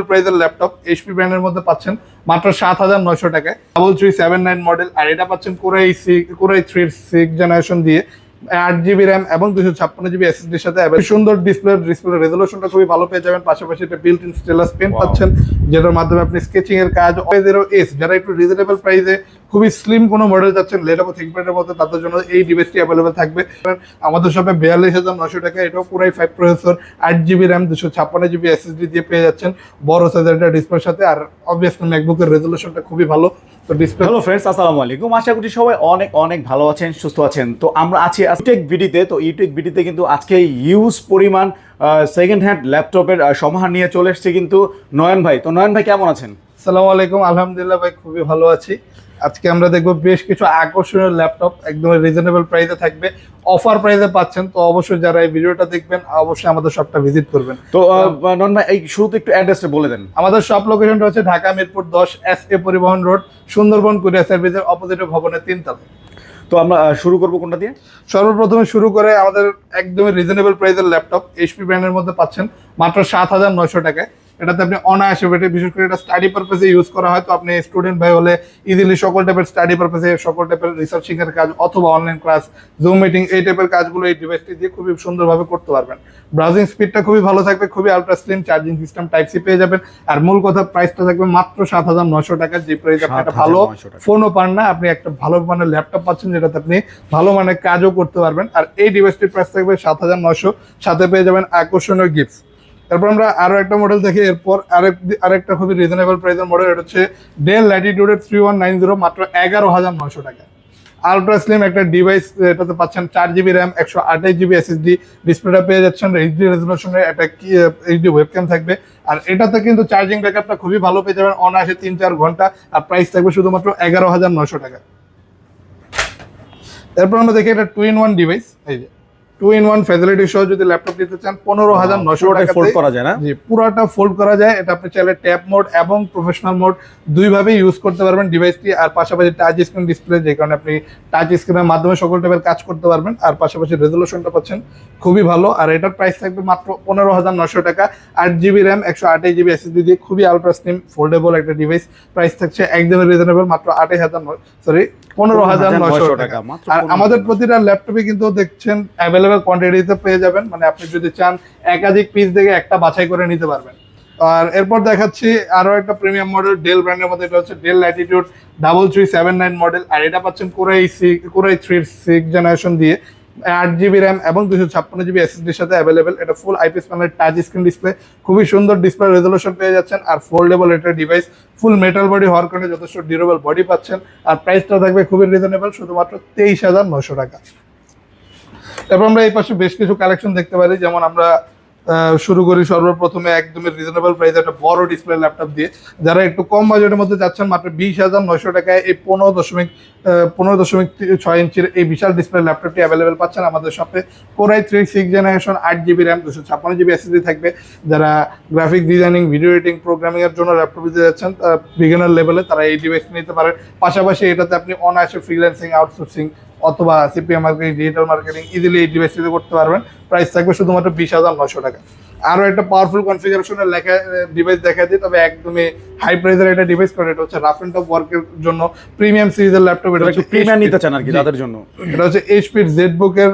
প্রাইসের laptop HP ব্র্যান্ডের মধ্যে পাচ্ছেন মাত্র 7,900 টাকায়। 3379 মডেল, আর এটা পাচ্ছেন কোরাই 3 জেনারেশন দিয়ে 8 জিবি র্যাম এবং 256 জিবি এসএসডির সাথে সুন্দর ডিসপ্লে রেজলিউশনটা খুবই ভালো পেয়ে যাবেন। পাশাপাশি এটা বিল্ট ইন স্টেলাস পেন পাচ্ছেন, যেটার মাধ্যমে আপনি স্কেচিং এর কাজ O0S যারা একটু রিজনেবল প্রাইসে খুবই স্লিম কোনো মডেল যাচ্ছেন লেনোভো থিংকপ্যাডের মধ্যে, তাদের জন্য এই ডিভাইসটি অ্যাভেলেবল থাকবে আমাদের শপে 42,900 টাকা। এটাও পুরাই 5 processor, 8 GB RAM, 256 GB SSD দিয়ে পেয়ে যাচ্ছেন বড় সাইজের একটা ডিসপ্লের সাথে। আর অবভিয়াসলি ম্যাকবুকের রেজলিউশনটা খুবই ভালো। তো ডিসপ্লে। হ্যালো ফ্রেন্ডস, আসসালামু আলাইকুম। আশা করি সবাই অনেক অনেক ভালো আছেন, সুস্থ আছেন। তো আমরা আছি ইউটেক ভিডিতে। তো ইউটেক ভিডিতে কিন্তু আজকে হিউজ পরিমাণ সেকেন্ড হ্যান্ড ল্যাপটপের সমাহার নিয়ে চলে এসেছে কিন্তু নয়ন ভাই। তো নয়ন ভাই কেমন আছেন? আসসালামু আলাইকুম, আলহামদুলিল্লাহ ভাই খুবই ভালো আছি। আজকে আমরা দেখবো বেশ কিছু আকর্ষণীয় ল্যাপটপ, একদম রিজনেবল প্রাইসে থাকবে, অফার প্রাইসে পাচ্ছেন। তো অবশ্যই যারা এই ভিডিওটা দেখবেন অবশ্যই আমাদের শপটা ভিজিট করবেন। তো নয়ন ভাই এই শুরুতে একটু অ্যাড্রেসটা বলে দেন। আমাদের শপ লোকেশনটা হচ্ছে ঢাকা মিরপুর 10 SA পরিবহন রোড, সুন্দরবন কুরিয়ার সার্ভিসের অপোজিটে ভবনের 3 তলা। তো আমরা শুরু করবো কোনটা দিয়ে? সর্বপ্রথমে শুরু করে আমাদের একদমই রিজনেবল প্রাইসের ল্যাপটপ এইচপি ব্র্যান্ডের মধ্যে পাচ্ছেন মাত্র 7,900 টাকায়। এটাতে আপনি অনায়াসে বেটে, বিশেষ করে এটা স্টাডি পারপাসে ইউজ করা হয়। তো আপনি স্টুডেন্ট ভাই হলে ইজিলি সকল টাইপের স্টাডি পারপাসে, সকল টাইপের রিসার্চিং এর কাজ অথবা অনলাইন ক্লাস, জুম মিটিং, এই টাইপের কাজগুলো এই ডিভাইসটি দিয়ে খুবই সুন্দরভাবে করতে পারবেন। ব্রাউজিং স্পিডটা খুবই ভালো থাকবে, খুবই ultra slim, charging system type C পেয়ে যাবেন। আর মূল কথা প্রাইসটা থাকবে মাত্র 7,900 টাকা। যে প্রাইস আপনি একটা ভালো ফোনও পান না, আপনি একটা ভালো মানের ল্যাপটপ পাচ্ছেন যেটাতে আপনি ভালো মানের কাজও করতে পারবেন। আর এই ডিভাইসটির প্রাইস থাকবে 7,900, সাথে পেয়ে যাবেন আকর্ষণীয় গিফট। তারপর আমরা আরো একটা মডেল দেখি, এরপর আরেকটা খুবই রিজনেবল প্রাইসের মডেল। এটা হচ্ছে ডেল ল্যাটিটিউডের 3190, মাত্র 11,900 টাকা। আলট্রা স্লিম একটা ডিভাইস, এটাতে পাচ্ছেন 4 জিবি র্যাম, 128 জিবি এসএসডি, ডিসপ্লেটা পেয়ে যাচ্ছেন এইচডি রেজলিউশনের, একটা এইচডি ওয়েবক্যাম থাকবে। আর এটাতে কিন্তু চার্জিং ব্যাকআপটা খুবই ভালো পেয়ে যাবেন, অনায়াসে 3-4 ঘন্টা। আর প্রাইস থাকবে শুধুমাত্র 11,900 টাকা। এরপর আমরা দেখি এটা 2-in-1 ডিভাইস, এই যে 2-in-1 ফ্যাসিলিটি সহ যদি ল্যাপটপ নিতে চান 15,900 টাকা ফোল্ড করা যায় না? জি, পুরোটা ফোল্ড করা যায়। এটা আপনি চাইলে ট্যাব মোড এবং প্রফেশনাল মোড দুইভাবে ইউজ করতে পারবেন ডিভাইসটি। আর পাশাপাশি টাচ স্ক্রিন ডিসপ্লে, যে কারণে আপনি টাচ স্ক্রিনের মাধ্যমে সকল টাইপের কাজ করতে পারবেন। আর পাশাপাশি রেজলিউশনটা পাচ্ছেন খুবই ভালো। আর এটার প্রাইস থাকবে মাত্র 15,900 টাকা। 8 জিবি র্যাম, 128 জিবি এসএসডি দিয়ে খুবই আলট্রা স্লিম ফোল্ডেবল একটা ডিভাইস। প্রাইস থাকছে একদমই রিজনেবল, মাত্র 15,900 টাকা। আর আমাদের প্রতিটা ল্যাপটপে কিন্তু দেখছেন অ্যাভেলেবেল কোয়ান্টিটিতে পেয়ে যাবেন, মানে আপনি যদি চান একাধিক পিস দেখে একটা বাছাই করে নিতে পারবেন। আর এরপর দেখাচ্ছি আরো একটা প্রিমিয়াম মডেল ডেল ব্র্যান্ডের মধ্যে, এটা হচ্ছে ডেল ল্যাটিটিউড 3379 মডেল। আর এটা পাচ্ছেন কোরাই 3 জেনারেশন দিয়ে 8 জিবি র্যাম এবং 256 জিবি এসএসডির সাথে অ্যাভেলেবেল। এটা ফুল IPS panel touch screen display, খুবই সুন্দর ডিসপ্লে রেজলিউশন পেয়ে যাচ্ছেন। আর ফোল্ডেবল একটা ডিভাইস, ফুল মেটাল বডি হওয়ার কারণে যথেষ্ট ডিউরেবল বডি পাচ্ছেন। আর প্রাইসটা থাকবে খুবই রিজনেবল, শুধুমাত্র 23,900 টাকা। তারপর আমরা এই পাশে বেশ কিছু কালেকশন দেখতে পারি, যেমন আমরা শুরু করি সর্বপ্রথমে একদমই রিজনেবল প্রাইসে একটা বড় ডিসপ্লে ল্যাপটপ দিয়ে। যারা একটু কম বাজেটের মধ্যে যাচ্ছেন মাত্র 20,900 টাকায় এই 15.6 ইঞ্চির এই বিশাল ডিসপ্লে ল্যাপটপটি অ্যাভেলেবেল পাচ্ছেন আমাদের শপে। Core i 3 generation, 8 GB RAM, 256 GB SSD থাকবে। যারা graphic designing, video editing, programming এর জন্য ল্যাপটপ দিতে যাচ্ছেন বিগিনার লেভেলে, তারা এই ডিভাইস নিতে পারেন। পাশাপাশি এটাতে আপনি অনায়াসে ফ্রিল্যান্সিং, আউটসোর্সিং অথবা CPM marketing, digital marketing easily এই ডিভাইসটিতে করতে পারবেন। প্রাইস থাকবে শুধুমাত্র 20,900 টাকা। আরও একটা পাওয়ারফুল কনফিগারেশনের ডিভাইস দেখা দিই, তবে একদমই হাই প্রাইসের একটা ডিভাইস করে। এটা হচ্ছে রাফ এন্ড টাফ ওয়ার্কের জন্য প্রিমিয়াম সিরিজের ল্যাপটপ। এটা হচ্ছে প্রিমিয়াম নিতে চান আর কি তাদের জন্য। এটা হচ্ছে এইচপি জেডবুকের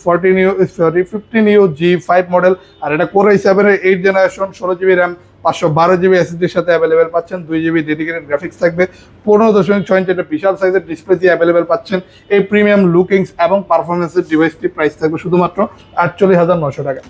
15U G5 মডেল। আর এটা core i 7 8 generation, 16 GB RAM, 512 GB এসএসডির সাথে অ্যাভেলেবেল পাচ্ছেন। 2 জিবি ডেডিকেটেড গ্রাফিক্স থাকবে। 15.6 ইঞ্চি একটা বিশাল সাইজের ডিসপ্লে দিয়ে অ্যাভেলেবেল পাচ্ছেন। এই প্রিমিয়াম লুকিংস এবং পারফরমেন্সের ডিভাইসটি প্রাইস থাকবে শুধুমাত্র 48,900 টাকা।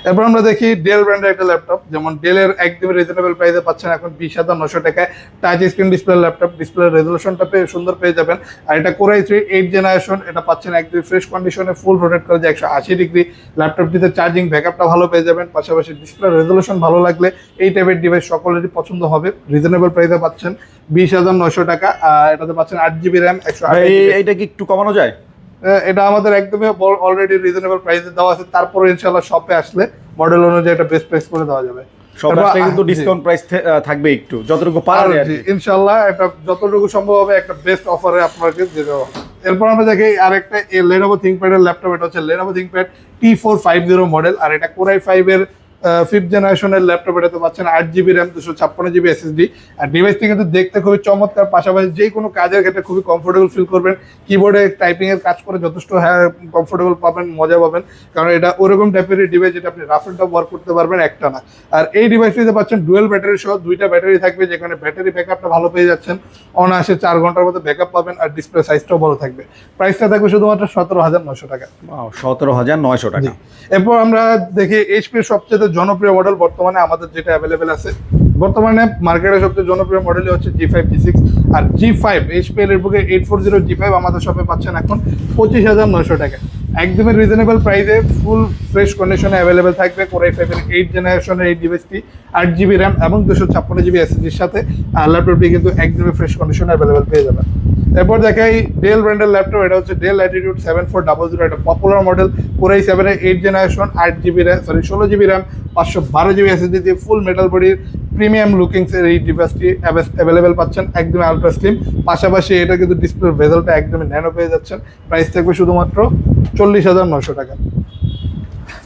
এরপর আমরা দেখি ডেল ব্র্যান্ডের একটা ল্যাপটপ, যেমন ডেলের একদম রিজনেবল প্রাইসে পাচ্ছেন এখন 20,900 টাকায় touch screen display laptop. Display রেজলিউশনটা সুন্দর পেয়ে যাবেন। আর এটা কোরাই 3 8 জেনারেশন, এটা পাচ্ছেন একদম ফ্রেশ কন্ডিশনে, ফুল রোটেট করা যায় 180 ডিগ্রি। ল্যাপটপটিতে চার্জিং ব্যাকআপটা ভালো পেয়ে যাবেন। পাশাপাশি ডিসপ্লে রেজলিউশন ভালো লাগলে এই টাইপের ডিভাইস সকলেরই পছন্দ হবে। রিজনেবল প্রাইসে পাচ্ছেন 20,900 টাকা। এটাতে পাচ্ছেন 8 জিবি র্যাম, 128। এইটা কি একটু কমানো যায়? এটা আমাদের একদমই অলরেডি রিজনেবল প্রাইসে দেওয়া আছে, তারপরে ইনশাআল্লাহ শপে আসলে মডেল অনুযায়ী এটা বেস্ট প্রাইস করে দেওয়া যাবে। সব রাস্তায় কিন্তু ডিসকাউন্ট প্রাইস থাকবে, একটু যতটুকু পারে আর কি ইনশাআল্লাহ এটা যতটুকু সম্ভব হবে একটা বেস্ট অফারে আপনাকে দিয়ে দেওয়া হবে। এরপর আমরা দেখি আরেকটা লেনোভো থিংকপ্যাড এর ল্যাপটপ। এটা হচ্ছে লেনোভো থিংকপ্যাড T450 মডেল। আর এটা কোরাই 5 এর 5th জেনারেশনের ল্যাপটপ, এটাতে পাচ্ছেন 8 GB র্যাম, 256 GB SSD। আর ডিভাইসটি কিন্তু দেখতে খুবই চমৎকার, পাশাপাশি যে কোনো কাজের ক্ষেত্রে খুবই কমফোর্টেবল ফিল করবেন। কিবোর্ডে টাইপিং এর কাজ করে যথেষ্ট কমফোর্টেবল পাবেন, মজা পাবেন, কারণ এটা ওরকম টাইপের ডিভাইস যেটা আপনি রাফ এন্ড টাফ ওয়ার্ক করতে পারবেন একটা না। আর এই ডিভাইসটিতে পাচ্ছেন ডুয়েল ব্যাটারি সহ 2টা ব্যাটারি থাকবে, যেখানে ব্যাটারি ব্যাকআপটা ভালো পেয়ে যাচ্ছেন, অনায়াসে 4 ঘন্টার মতো ব্যাকআপ পাবেন। আর ডিসপ্লে সাইজটাও বড় থাকবে। প্রাইসটা থাকবে শুধুমাত্র 17,900 টাকা। 17,900 টাকা। এরপর আমরা দেখি এইচপির সবচেয়ে জনপ্রিয় মডেল বর্তমানে আমাদের যেটা অ্যাভেলেবেল আছে। বর্তমানে মার্কেটের সবচেয়ে জনপ্রিয় মডেলই হচ্ছে G5 G6। আর G5 এইচপি এলিটবুকের 840 G5 আমাদের শপে পাচ্ছেন এখন 25,900 টাকা। একদমই রিজনেবল প্রাইসে ফুল ফ্রেশ কন্ডিশনে অ্যাভেলেবেল থাকবে কোরাই 5-এর 8th জেনারেশনের এই ডিভাইসটি 8 GB র্যাম এবং 256 GB SSDর সাথে। আর ল্যাপটপটি কিন্তু একদমই ফ্রেশ কন্ডিশনে অ্যাভেলেবেল পেয়ে যাবেন। এরপর দেখাই ডেল ব্র্যান্ডের ল্যাপটপ, এটা হচ্ছে ডেল ল্যাটিটিউড 7400, এটা পপুলার মডেল কোরাই 7-এর 8th generation 8 GB RAM 16 GB RAM 512 GB SSD দিয়ে ফুল মেটাল বডির প্রিমিয়াম লুকিংসের এই ডিভাইসটি অ্যাভেলেবেল পাচ্ছেন, একদমই আলট্রা স্লিম। পাশাপাশি এটা কিন্তু ডিসপ্লের ভেজেলটা একদমই ন্যানো পেয়ে যাচ্ছেন। প্রাইস থাকবে শুধুমাত্র 40,900 টাকা।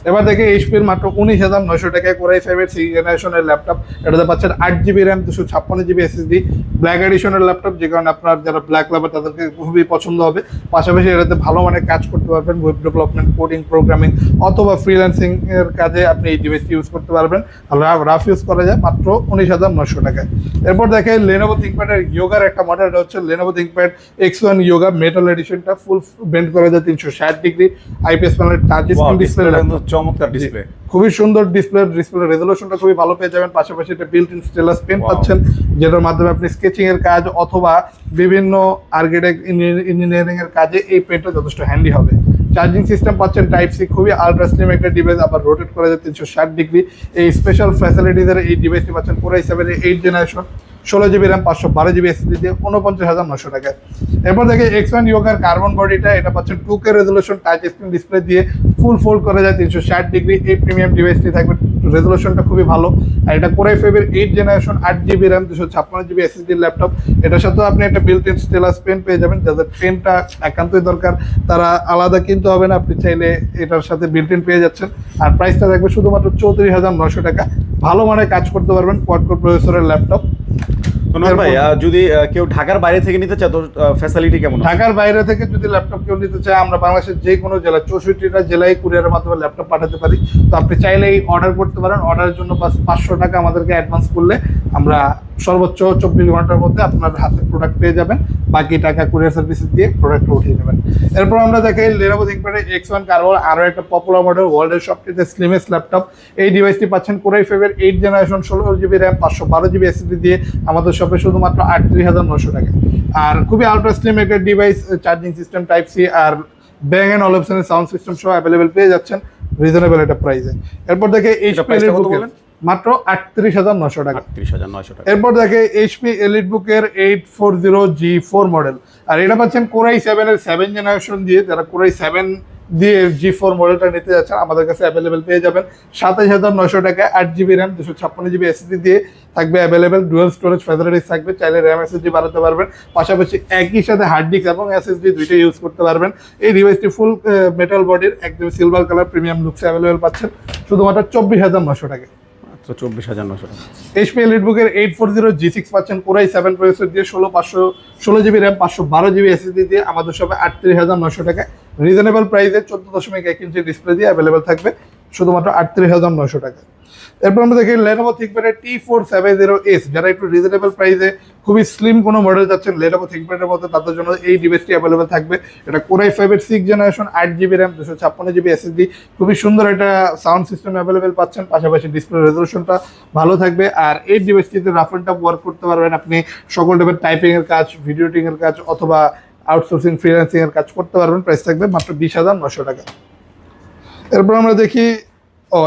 এবার দেখে এইচপির মাত্র 19,900 টাকায় কোরাই 5-এর 6th জেনারেশনের ল্যাপটপ, এটাতে পাচ্ছেন 8 GB RAM 256 GB SSD, black এডিশনের ল্যাপটপ, যে কারণে আপনার যারা ব্ল্যাক লাভার তাদেরকে খুবই পছন্দ হবে। পাশাপাশি এটাতে ভালো মানের কাজ করতে পারবেন, ওয়েব ডেভেলপমেন্ট, কোডিং, প্রোগ্রামিং অথবা ফ্রিল্যান্সিং এর কাজে আপনি এই ডিভাইসটি ইউজ করতে পারবেন। রাফ ইউজ করা যায় মাত্র 19,900 টাকায়। এরপর দেখে লেনোভো থিংকপ্যাডের ইয়োগার একটা মডেল, এটা হচ্ছে Lenovo ThinkPad X1 Yoga metal এডিশনটা, ফুল বেন্ড করা যায় 360 ডিগ্রি, আইপিএস প্যানেলের টাচ স্ক্রিন ডিসপ্লে, চমৎকার ডিসপ্লে, খুবই সুন্দর ডিসপ্লে রেজোলিউশনটা খুবই ভালো পেয়ে যাবেন। পাশাপাশি এটা বিল্ট ইন স্টেলাস পেন পাচ্ছেন, যেটার মাধ্যমে আপনি স্কেচিং এর কাজ অথবা বিভিন্ন আর্কিটেক্ট ইঞ্জিনিয়ারিং এর কাজে এই পেনটা যথেষ্ট হ্যান্ডি হবে। চার্জিং সিস্টেম পাচ্ছেন টাইপ সি, খুবই আলট্রা স্লিম একটা ডিভাইস, আবার রোটেট করা যায় 360 ডিগ্রি। এই স্পেশাল ফ্যাসিলিটিজের এই ডিভাইসটি পাচ্ছেন কোরাই 7-এর 8th generation 16 GB RAM 512 GB SSD দিয়ে 49,900 টাকায়। এরপর দেখে X1 ইয়োগার কার্বন বডিটা, এটা পাচ্ছেন 2K resolution touch screen display দিয়ে ফুল ফোল্ড করা যায় 360 ডিগ্রি। এই প্রিমিয়াম ডিভাইসটি থাকবে, রেজোলিউশনটা খুবই ভালো। আর এটা কোরাই 5-এর 8th generation 8 GB RAM 256 GB SSD laptop, এটার সাথেও আপনি একটা বিল্ট ইন স্টেলাস পেন পেয়ে যাবেন। যাদের পেনটা একান্তই দরকার তারা আলাদা কিনতে হবে না, আপনি চাইলে এটার সাথে বিল্ট ইন পেয়ে যাচ্ছেন। আর প্রাইসটা থাকবে শুধুমাত্র 34,900 টাকা। ভালো মানের কাজ করতে পারবেন, কোয়াড কোর প্রসেসরের ল্যাপটপ। ভাই যদি কেউ ঢাকার বাইরে থেকে নিতে চায় তো ফ্যাসিলিটি কেমন? ঢাকার বাইরে থেকে যদি ল্যাপটপ কেউ নিতে চায়, আমরা বাংলাদেশের যে কোনো জেলা 64টা জেলায় কুরিয়ারের মাধ্যমে ল্যাপটপ পাঠাতে পারি। তো আপনি চাইলেই অর্ডার করতে পারেন। অর্ডারের জন্য 500 টাকা আমাদেরকে অ্যাডভান্স করলে আমরা সর্বোচ্চ 24 ঘন্টার মধ্যে আপনার হাতে প্রোডাক্ট পেয়ে যাবেন। বাকি টাকা কুরিয়ার সার্ভিস দিয়ে প্রোডাক্টটা উঠিয়ে নেবেন। এরপর আমরা দেখি লেনোভো থিংকপ্যাড X1 কার্বন, আরও একটা পপুলার মডেল, ওয়ার্ল্ডের সবচেয়ে স্লিমেস্ট ল্যাপটপ। এই ডিভাইসটি পাচ্ছেন কোরাই 5-এর 8th generation 16 GB RAM 512 GB SSD দিয়ে আমাদের শপে শুধুমাত্র 38,900 টাকা। আর খুবই আলট্রা স্লিম একটা device, charging system type C আর ব্যাং অ্যান্ড অলিপসনের সাউন্ড সিস্টেম সহ অ্যাভেলেবেল পেয়ে যাচ্ছেন রিজনেবল একটা প্রাইসে। এরপর দেখে এইচপি এলিটবুকের মাত্র 38,900 টাকা। 38,900 টাকা। এরপর দেখে এইচপি এলিটবুকের 840 G4 মডেল, আর এটা পাচ্ছেন কোরাই 7-এর 7th জেনারেশন দিয়ে। যারা কোরাই 7 দিয়ে G4 মডেলটা নিতে যাচ্ছেন আমাদের কাছে অ্যাভেলেবেল পেয়ে যাবেন 27,900 টাকায়। 8 GB র্যাম 256 GB SSD দিয়ে থাকবে অ্যাভেলেবেল। ডুয়াল স্টোরেজ ফ্যাসিলিটিস থাকবে, চাইলে র্যাম SSD বাড়াতে পারবেন। পাশাপাশি একই সাথে হার্ড ডিস্ক এবং SSD দুইটাই ইউজ করতে পারবেন। এই ডিভাইসটি ফুল মেটাল বডির একদম সিলভার কালার প্রিমিয়াম লুকসে অ্যাভেলেবেল পাচ্ছেন শুধুমাত্র 24,900 টাকায়। 24,900 টাকা। এইচপি এলিটবুকের 840 G6 পাচ্ছেন কোরাই 7 প্রসেসর দিয়ে 16 GB র্যাম 512 GB SSD দিয়ে আমাদের সবে 38,900 টাকায়। রিজনেবল প্রাইসে 14.1 ইঞ্চি ডিসপ্লে দিয়ে অ্যাভেলেবেল থাকবে শুধুমাত্র 38,900 টাকা। এরপর আমরা দেখি লেনোভো থিংকপ্যাডের T470S, যারা একটু রিজনেবল প্রাইসে খুবই স্লিম কোনো মডেল যাচ্ছেন লেনোভো থিংকপ্যাডের মধ্যে, তাদের জন্য এই ডিভাইসটি অ্যাভেলেবেল থাকবে। এটা কোরাই 5-এর 6th generation 8 GB RAM 256 GB SSD, খুবই সুন্দর একটা সাউন্ড সিস্টেম অ্যাভেলেবেল পাচ্ছেন। পাশাপাশি ডিসপ্লে রেজলিউশনটা ভালো থাকবে। আর এই ডিভাইসটিতে রাফ এন্ড টাফ ওয়ার্ক করতে পারবেন আপনি, সকল টাইপের টাইপিং এর কাজ, ভিডিও এডিটিং এর কাজ অথবা আউটসোর্সিং ফ্রিল্যান্সিং এর কাজ করতে পারবেন। প্রাইস থাকবে মাত্র 20,900 টাকা। এরপর আমরা দেখি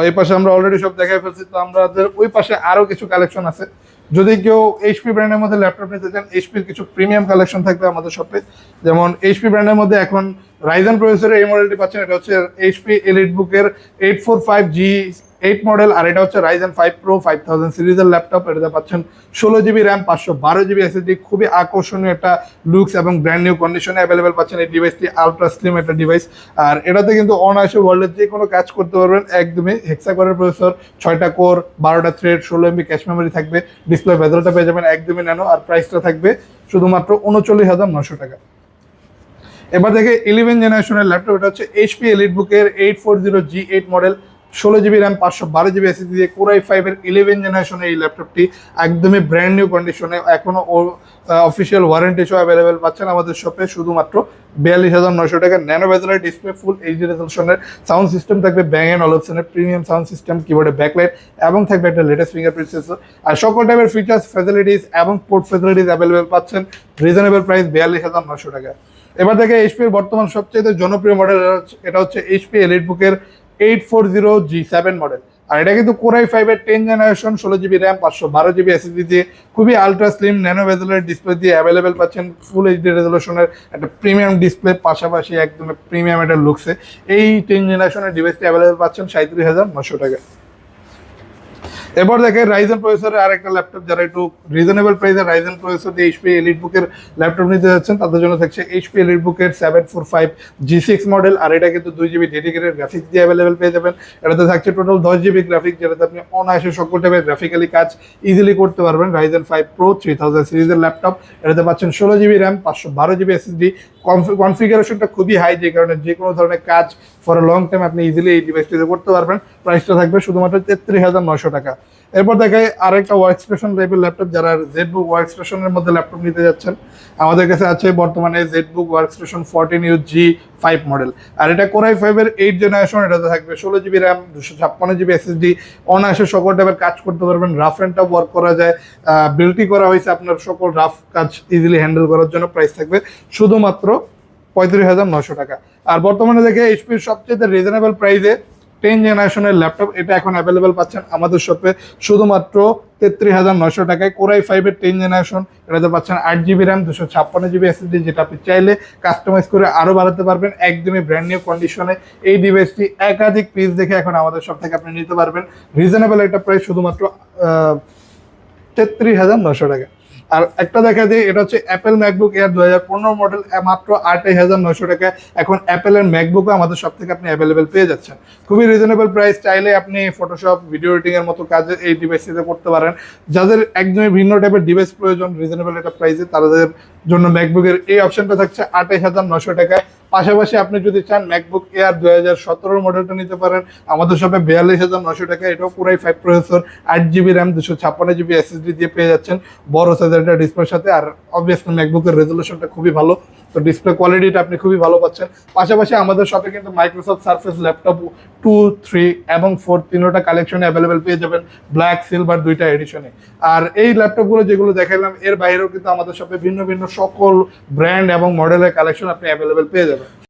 এই পাশে আমরা অলরেডি সব দেখাই ফেলছি, তো আমাদের ওই পাশে আরও কিছু কালেকশন আছে। যদি কেউ এইচপি ব্র্যান্ডের মধ্যে ল্যাপটপ নিতে চান, এইচপির কিছু প্রিমিয়াম কালেকশন থাকবে আমাদের শপে। যেমন এইচপি ব্র্যান্ডের মধ্যে এখন রাইজেন প্রসেসরের এই মডেলটি পাচ্ছেন, এটা হচ্ছে এইচপি এলিটবুকের 845G 8 মডেল, আর এটা হচ্ছে Ryzen 5 Pro 5000 সিরিজের ল্যাপটপ। এটাতে পাচ্ছেন 16GB র্যাম, 512GB এসএসডি, খুবই আকর্ষণীয় একটা লুকস এবং ব্র্যান্ড নিউ কন্ডিশনে অ্যাভেলেবেল পাচ্ছেন এই ডিভাইসটি। আলট্রা স্লিম একটা ডিভাইস, আর এটাতে কিন্তু অনায়াসে ওয়ার্ল্ডের যে কোনো কাজ করতে পারবেন একদমই। হেক্সাকোরের প্রসেসর, 6টা কোর, 12টা থ্রেড, 16MB ক্যাশ মেমোরি থাকবে, ডিসপ্লে ভেতরটা পেয়ে যাবেন একদমই ন্যানো, আর প্রাইসটা থাকবে শুধুমাত্র 39,900 টাকা। এবার দেখে 11 জেনারেশনের ল্যাপটপ, এটা হচ্ছে এইচপি এলিটবুকের 840G8 model, 16GB RAM, 512GB SSD দিয়ে Core i5 এর 11 জেনারেশনের এই ল্যাপটপটি একদমই ব্র্যান্ড নিউ কন্ডিশনে, এখনো অফিসিয়াল ওয়ারেন্টি সহ অ্যাভেলেবেল পাচ্ছেন আমাদের শপে শুধুমাত্র 42,900 টাকা। ন্যানো বেজেলের ডিসপ্লে, ফুল এইচডি রেজলিউশনের, সাউন্ড সিস্টেম থাকবে ব্যাং অ্যান্ড অলিপসনের প্রিমিয়াম সাউন্ড সিস্টেম, কিবোর্ডে ব্যাকলাইট এবং থাকবে একটা লেটেস্ট ফিঙ্গারপ্রিন্ট সেন্সর, আর সকল টাইপের ফিচার্স, ফ্যাসিলিটিস এবং পোর্ট ফ্যাসিলিটিস অ্যাভেলেবেল পাচ্ছেন রিজনেবল প্রাইস 42,900 টাকা। এবার দেখে এইচপির বর্তমান সবচেয়ে জনপ্রিয় মডেল, এটা হচ্ছে এইচপি এলিটবুকের 840G7 মডেল, আর এটা কিন্তু Core i5 এর 10 generation, 16GB RAM, 512GB SSD দিয়ে খুবই আলট্রা স্লিম ন্যানো বেজেলের ডিসপ্লে দিয়ে অ্যাভেলেবেল পাচ্ছেন ফুল এইচডি রেজলিউশনের একটা প্রিমিয়াম ডিসপ্লে, পাশাপাশি একদম প্রিমিয়াম একটা লুকসে এই 10 জেনারেশনের ডিভাইসটি অ্যাভেলেবেল পাচ্ছেন 37,900 টাকা। এবার দেখে রাইজেন প্রসেসরের আরেকটা ল্যাপটপ, যারা একটু রিজনেবল প্রাইসে রাইজেন প্রসেসর দিয়ে এইচপি এলিটবুকের ল্যাপটপ নিতে যাচ্ছেন তাদের জন্য থাকছে এইচপি এলিটবুকের 745G6 মডেল, আর এটা কিন্তু 2GB ডেডিকেটেড গ্রাফিক্স দিয়ে অ্যাভেলেবেল পেয়ে যাবেন। এটাতে থাকছে টোটাল 10GB গ্রাফিক্স, যেটাতে আপনি অনায়াসে সকল টাইপের গ্রাফিক্যালি কাজ ইজিলি করতে পারবেন। Ryzen 5 Pro 3000 সিরিজের ল্যাপটপ, এটাতে পাচ্ছেন 16GB র্যাম, 512GB এসএসডি, কনফিগারেশনটা খুবই হাই, যে কারণে যে কোনো ধরনের কাজ ফর লং টাইম আপনি ইজিলি এই ডিভাইসটিতে করতে পারবেন। প্রাইসটা থাকবে শুধুমাত্র 33,900 টাকা। এরপর দেখায় আরেকটা ওয়ার্ক স্টেশন টাইপের ল্যাপটপ, যারা জেডবুক ওয়ার্ক স্টেশনের মধ্যে ল্যাপটপ নিতে যাচ্ছেন আমাদের কাছে আছে বর্তমানে ZBook work station 14UG5 model, আর এটা Core i5 এর 8 জেনারেশন, এটাতে থাকবে 16GB র্যাম, 256GB এসএসডি, অনায়াসে সকল টাইপের কাজ করতে পারবেন। রাফ অ্যান্ড টাফ ওয়ার্ক করা যায়, বিল্টই করা হয়েছে আপনার সকল রাফ কাজ ইজিলি হ্যান্ডেল করার জন্য। প্রাইস থাকবে শুধুমাত্র 35,900 টাকা। আর বর্তমানে দেখে এইচপির সবচেয়ে রিজনেবল প্রাইসে 10 জেনারেশনের ল্যাপটপ, এটা এখন অ্যাভেলেবেল পাচ্ছেন আমাদের শপে শুধুমাত্র 33,900 টাকায়। Core i5 এর 10 জেনারেশন, এটাতে পাচ্ছেন 8GB র্যাম, 256GB এসএসডি, যেটা আপনি চাইলে কাস্টমাইজ করে আরও বাড়াতে পারবেন একদমই ব্র্যান্ড নিউ কন্ডিশনে। এই ডিভাইসটি একাধিক পিস দেখে এখন আমাদের শপ থেকে আপনি নিতে পারবেন রিজনেবল একটা প্রাইস শুধুমাত্র 33,900 টাকা। আর একটা দেখা যায়, এটা হচ্ছে অ্যাপেল ম্যাকবুক এয়ার 2015 মডেল, মাত্র 28,900 টাকা। এখন অ্যাপেলের ম্যাকবুকও আমাদের সব থেকে আপনি অ্যাভেলেবেল পেয়ে যাচ্ছেন খুবই রিজনেবল প্রাইস। চাইলে আপনি ফটোশপ, ভিডিও এডিটিং এর মতো কাজ এই ডিভাইসটিতে করতে পারেন। যাদের একদমই ভিন্ন টাইপের ডিভাইস প্রয়োজন রিজনেবল একটা প্রাইসে, তাদের জন্য ম্যাকবুকের এই অপশনটা থাকছে 28,900 টাকায়। পাশাপাশি আপনি যদি চান ম্যাকবুক এয়ার 2017 মডেলটা নিতে পারেন আমাদের শপে 42,900 টাকা। এটাও Core i5 processor, 8GB RAM, 256GB SSD দিয়ে পেয়ে যাচ্ছেন বড় সাইজের একটা ডিসপ্লের সাথে। আর অবভিয়াসলি ম্যাকবুকের রেজলিউশনটা খুবই ভালো, তো ডিসপ্লে কোয়ালিটিটা আপনি খুবই ভালো পাচ্ছেন। পাশাপাশি আমাদের শপে কিন্তু মাইক্রোসফট সারফেস ল্যাপটপ 2, 3 এবং 4 তিনটা কালেকশনে অ্যাভেলেবেল পেয়ে যাবেন, ব্ল্যাক, সিলভার দুইটা এডিশনে। আর এই ল্যাপটপগুলো যেগুলো দেখাইলাম এর বাইরেও কিন্তু আমাদের শপে ভিন্ন ভিন্ন সকল ব্র্যান্ড এবং মডেলের কালেকশন আপনি অ্যাভেলেবেল পেয়ে যাবেন।